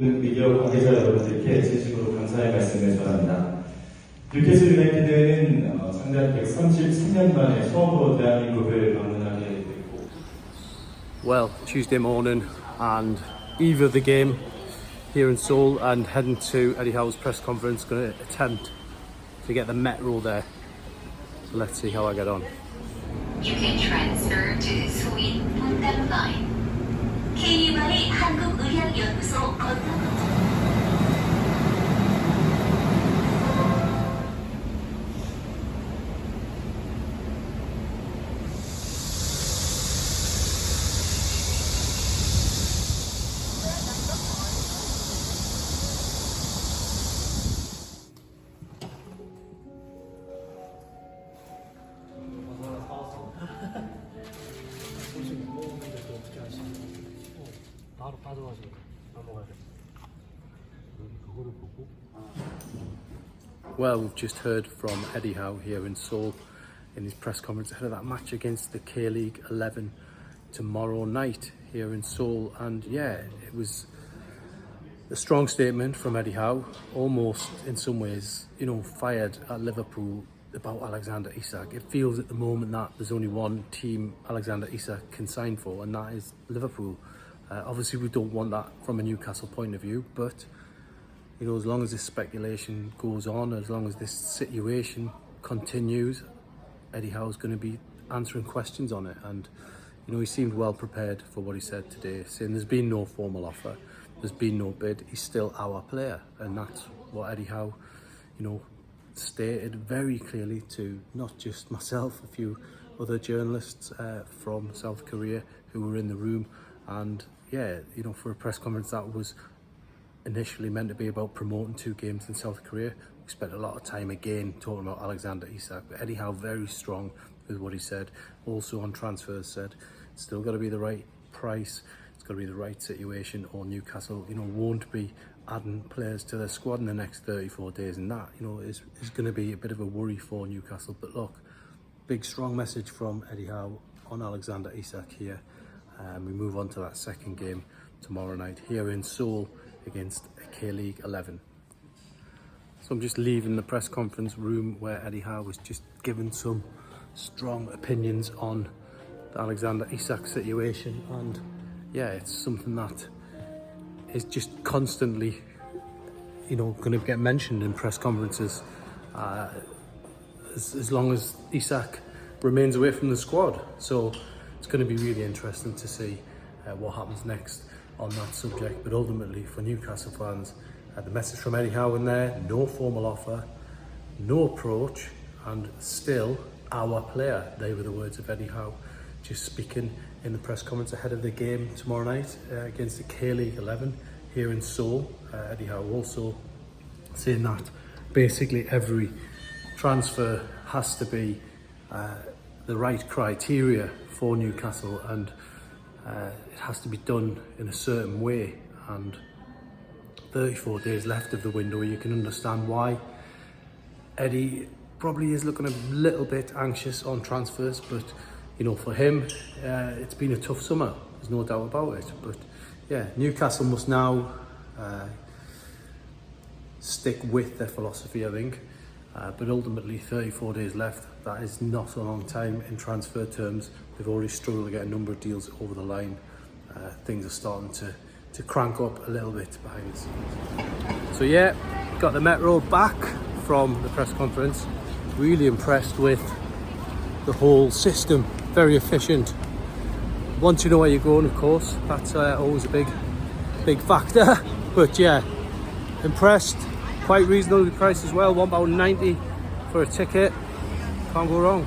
미디어 관계자 여러분들께 진심으로 감사의 말씀을 전합니다. 뉴캐슬 유나이티드는 창단 133년 만에 처음으로 대한민국을 방문하게 됐고. Well, Tuesday morning and eve of the game here in Seoul and heading to Eddie Howe's press conference, going to attempt to get the metro there. So let's see how I get on. You can transfer to Sweet Punta Line. KBI 한국의학연구소 건너로. 바로 빠져가지고 넘어가야 돼. 그거를 보고. Well, we've just heard from Eddie Howe here in Seoul in his press conference ahead of that match against the K-League 11 tomorrow night here in Seoul, and yeah, it was a strong statement from Eddie Howe, almost in some ways, you know, fired at Liverpool about Alexander Isak. It feels at the moment that there's only one team Alexander Isak can sign for, and that is Liverpool. Obviously we don't want that from a Newcastle point of view, but you know, as long as this speculation goes on, as long as this situation continues, Eddie Howe's going to be answering questions on it. And you know, he seemed well prepared for what he said today, saying there's been no formal offer, there's been no bid, he's still our player. And that's what Eddie Howe, you know, stated very clearly to not just myself, a few other journalists from South Korea who were in the room. And yeah, you know, for a press conference that was initially meant to be about promoting 2 games in South Korea, we spent a lot of time again talking about Alexander Isak. But Eddie Howe very strong with what he said. Also on transfers said, it's still got to be the right price, it's got to be the right situation, or Newcastle, you know, won't be adding players to their squad in the next 34 days, and that, you know, is going to be a bit of a worry for Newcastle. But look, big strong message from Eddie Howe on Alexander Isak here. We move on to that second game tomorrow night here in Seoul against K-League 11. So I'm just leaving the press conference room where Eddie Howe was just giving some strong opinions on the Alexander Isak situation, and yeah, it's something that is just constantly, you know, going to get mentioned in press conferences as long as Isak remains away from the squad. So it's going to be really interesting to see what happens next on that subject. But ultimately, for Newcastle fans, the message from Eddie Howe in there: no formal offer, no approach, and still our player. They were the words of Eddie Howe, just speaking in the press conference ahead of the game tomorrow night against the K-League 11 here in Seoul. Eddie Howe also saying that basically every transfer has to be the right criteria for Newcastle, and it has to be done in a certain way. And 34 days left of the window, you can understand why Eddie probably is looking a little bit anxious on transfers. But you know, for him, it's been a tough summer, there's no doubt about it. But yeah, Newcastle must now stick with their philosophy, I think. But ultimately, 34 days left, that is not a long time in transfer terms. They've already struggled to get a number of deals over the line. Things are starting to crank up a little bit behind the scenes. So yeah, got the metro back from the press conference. Really impressed with the whole system, very efficient. Once you know where you're going, of course, that's always a big factor. But yeah, impressed. Quite reasonably priced as well, £1.90 for a ticket. Can't go wrong.